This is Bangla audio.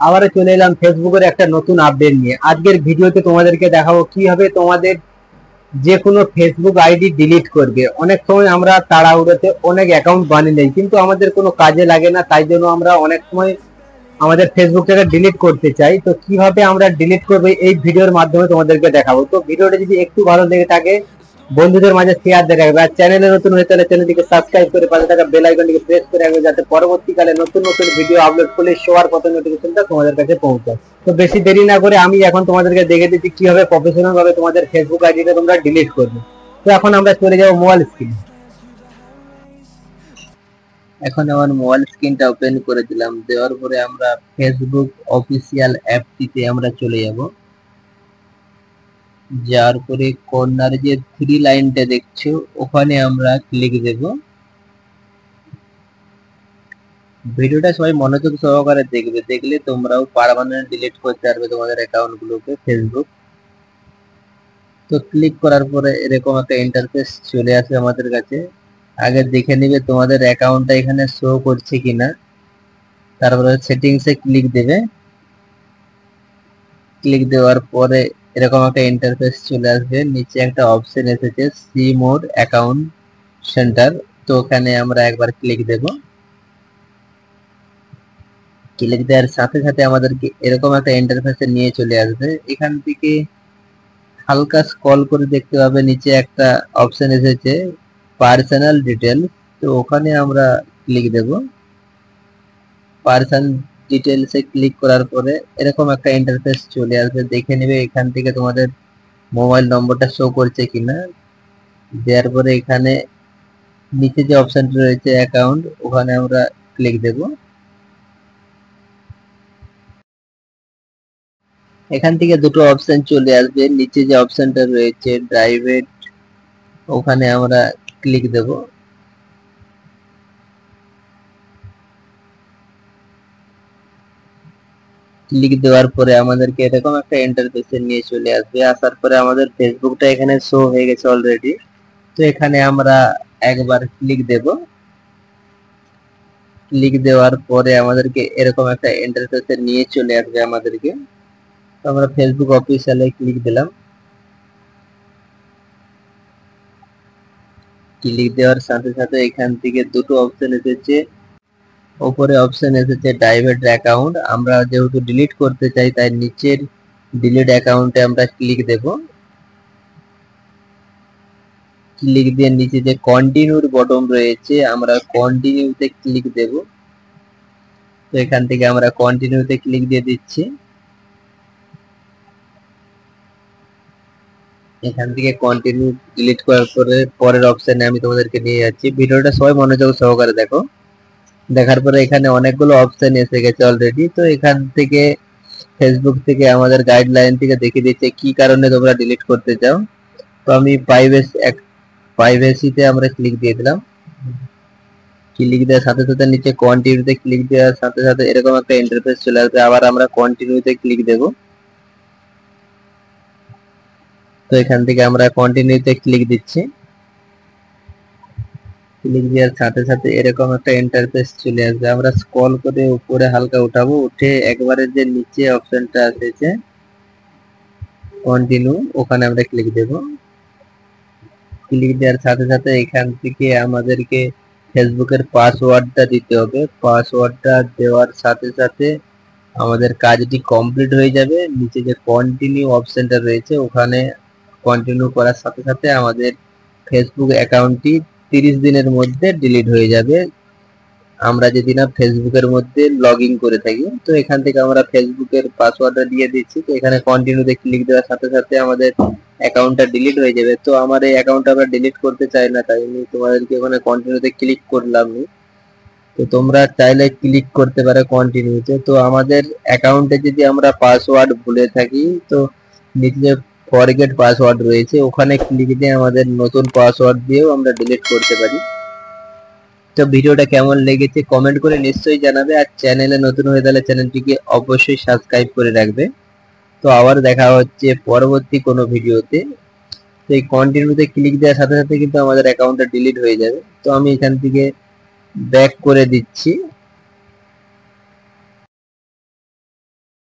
আবারও চলে এলাম ফেসবুকের একটা নতুন আপডেট নিয়ে। আজকের ভিডিওতে তোমাদেরকে দেখাবো কিভাবে তোমাদের যে কোনো ফেসবুক আইডি ডিলিট করবে। অনেক সময় আমরা তাড়াহুড়োতে অনেক অ্যাকাউন্ট বানিয়ে নেই, কিন্তু আমাদের কোনো কাজে লাগে না, তাই জন্য আমরা অনেক সময় আমাদের ফেসবুকটাকে ডিলিট করতে চাই। তো কিভাবে আমরা ডিলিট করবো এই ভিডিওর মাধ্যমে তোমাদেরকে দেখাবো। তো ভিডিওটা যদি একটু ভালো লেগে থাকে বন্ধুদের মাঝে শেয়ার দিয়ে রাখবে, আর চ্যানেলে নতুন হয়ে তাহলে চ্যানেলটিকে সাবস্ক্রাইব করে পাশে থাকা বেল আইকনটিকে প্রেস করে রাখবে, যাতে পরবর্তীকালে নতুন নতুন ভিডিও আপলোড করলে সবার প্রথম নোটিফিকেশনটা তোমাদের কাছে পৌঁছায়। তো বেশি দেরি না করে আমি এখন তোমাদেরকে দেখে দিচ্ছি কিভাবে প্রফেশনাল ভাবে তোমাদের ফেসবুক আইডিটা তোমরা ডিলিট করবে। তো এখন আমরা চলে যাবো মোবাইল স্ক্রিনে। এখন আমার মোবাইল স্ক্রিনটা ওপেন করে দিলাম, দেওয়ার পরে আমরা ফেসবুক অফিসিয়াল অ্যাপটিতে আমরা চলে যাব। যার পরে কর্নারে যে 3 লাইনটা দেখছো ওখানে আমরা ক্লিক দেব। ভিডিওটা সবাই মনোযোগ সহকারে দেখবে, দেখলে তোমরাও পার্মানেন্ট ডিলিট করতে পারবে তোমাদের অ্যাকাউন্ট গুলোকে ফেসবুক। তো ক্লিক করার পরে এরকম একটা ইন্টারফেস চলে আসবে আমাদের কাছে। আগে দেখে নিবে তোমাদের অ্যাকাউন্টটা এখানে শো করছে কিনা, তারপরে সেটিংসে ক্লিক দেবে। ক্লিক দেওয়ার পরে এরকম একটা ইন্টারফেস চলে আসবে, নিচে একটা অপশন এসেছে সি মোর অ্যাকাউন্ট সেন্টার। তো ওখানে আমরা একবার ক্লিক দেব। ক্লিক দেওয়ার সাথে সাথে আমাদেরকে এরকম একটা ইন্টারফেসে নিয়ে চলে আসবে। এখান থেকে হালকা স্ক্রল করে দেখতে পাবে নিচে একটা অপশন এসেছে পার্সোনাল ডিটেলস। তো ওখানে আমরা ক্লিক দেব। পার্সোনাল ডিটেলসে ক্লিক করার পরে এরকম একটা ইন্টারফেস চলে আসবে, দেখে নেবে এখান থেকে তোমাদের মোবাইল নম্বরটা শো করছে কিনা। দেওয়ার পরে এখানে নিচে যে অপশনটা রয়েছে অ্যাকাউন্ট, ওখানে আমরা ক্লিক দেব। এখান থেকে দুটো অপশন চলে আসবে, নিচে যে অপশনটা রয়েছে প্রাইভেট, ওখানে আমরা ক্লিক দেব। ক্লিক দেওয়ার পরে আমাদেরকে এরকম একটা ইন্টারফেসে নিয়ে চলে আসবে। আসার পরে আমাদের ফেসবুকটা এখানে শো হয়ে গেছে অলরেডি। তো এখানে আমরা একবার ক্লিক দেব। ক্লিক দেওয়ার পরে আমাদেরকে এরকম একটা ইন্টারফেসে নিয়ে চলে আসবে আমাদেরকে। তো আমরা ফেসবুক অফিসিয়ালে ক্লিক দিলাম। ক্লিক দেওয়ার সাথে সাথে এখান থেকে দুটো অপশন এসেছে, উপরে অপশন এসেছে ডাইভার্ট অ্যাকাউন্ট। আমরা যেহেতু ডিলিট করতে চাই তাই নিচের ডিলিট অ্যাকাউন্টে আমরা ক্লিক দেব। ক্লিক দিয়ে নিচে যে কন্টিনিউর বটন রয়েছে আমরা কন্টিনিউতে ক্লিক দেব। তো এখান থেকে আমরা কন্টিনিউতে ক্লিক দিয়ে দিচ্ছি। এখান থেকে কন্টিনিউ ডিলিট করার পরে পরের অপশনে আমি তোমাদেরকে নিয়ে যাচ্ছি। ভিডিওটা সবাই মনোযোগ সহকারে দেখো। দেখার পরে এখানে অনেকগুলো অপশন এসে গেছে অলরেডি। তো এখান থেকে ফেসবুক থেকে আমাদের গাইডলাইন থেকে দেখিয়ে দিচ্ছে কি কারণে তোমরা ডিলিট করতে চাও। তো আমি প্রাইভেসিতে আমরা ক্লিক দিয়ে দিলাম। ক্লিক দেওয়ার সাথে সাথে নিচে কন্টিনিউতে ক্লিক দেওয়ার সাথে সাথে এরকম একটা ইন্টারফেস চলে আসবে, আবার আমরা কন্টিনিউতে ক্লিক দেব। তো এখান থেকে আমরা কন্টিনিউতে ক্লিক দিচ্ছি। ক্লিক দেওয়ার সাথে সাথে এরকম একটা ইন্টারফেস চলে আসবে। আমরা স্ক্রল করে উপরে হালকা উঠাবো, উঠে একবারে যে নিচে অপশনটা এসেছে কন্টিনিউ, ওখানে আমরা ক্লিক দেব। ক্লিক দেওয়ার সাথে সাথে এখান থেকে আমাদেরকে ফেসবুকের পাসওয়ার্ডটা দিতে হবে। পাসওয়ার্ডটা দেওয়ার সাথে সাথে আমাদের কাজটি কমপ্লিট হয়ে যাবে। নিচে যে কন্টিনিউ অপশনটা রয়েছে ওখানে কন্টিনিউ করার সাথে সাথে আমাদের ফেসবুক অ্যাকাউন্টটি 30 দিনের মধ্যে ডিলিট হয়ে যাবে, আমরা যদি না ফেসবুকের মধ্যে লগ ইন করে থাকি। তো এখান থেকে আমরা ফেসবুকের পাসওয়ার্ডটা দিয়ে দিচ্ছি। তো এখানে কন্টিনিউতে ক্লিক দেওয়ার সাথে সাথে আমাদের অ্যাকাউন্টটা ডিলিট হয়ে যাবে। তো আমার এই অ্যাকাউন্টটা আমরা ডিলিট করতে চাই না, তাই আমি তোমাদেরকে ওখানে কন্টিনিউতে ক্লিক করলাম। তো তোমরা চাইলে ক্লিক করতে পারো কন্টিনিউতে। তো আমাদের অ্যাকাউন্টে যদি আমরা পাসওয়ার্ড ভুলে থাকি তো নিচে যে ফরগেট পাসওয়ার্ড রয়েছে ওখানে ক্লিক দিয়ে আমাদের নতুন পাসওয়ার্ড দিয়েও আমরা ডিলিট করতে পারি। তো ভিডিওটা কেমন লেগেছে কমেন্ট করে নিশ্চয়ই জানাবে, আর চ্যানেলে নতুন হয়ে তাহলে চ্যানেলটিকে অবশ্যই সাবস্ক্রাইব করে রাখবে। তো আবার দেখা হচ্ছে পরবর্তী কোনো ভিডিওতে। তো এই কন্টিনিউতে ক্লিক দেওয়ার সাথে সাথে কিন্তু আমাদের অ্যাকাউন্টটা ডিলিট হয়ে যাবে। তো আমি এখান থেকে ব্যাক করে দিচ্ছি।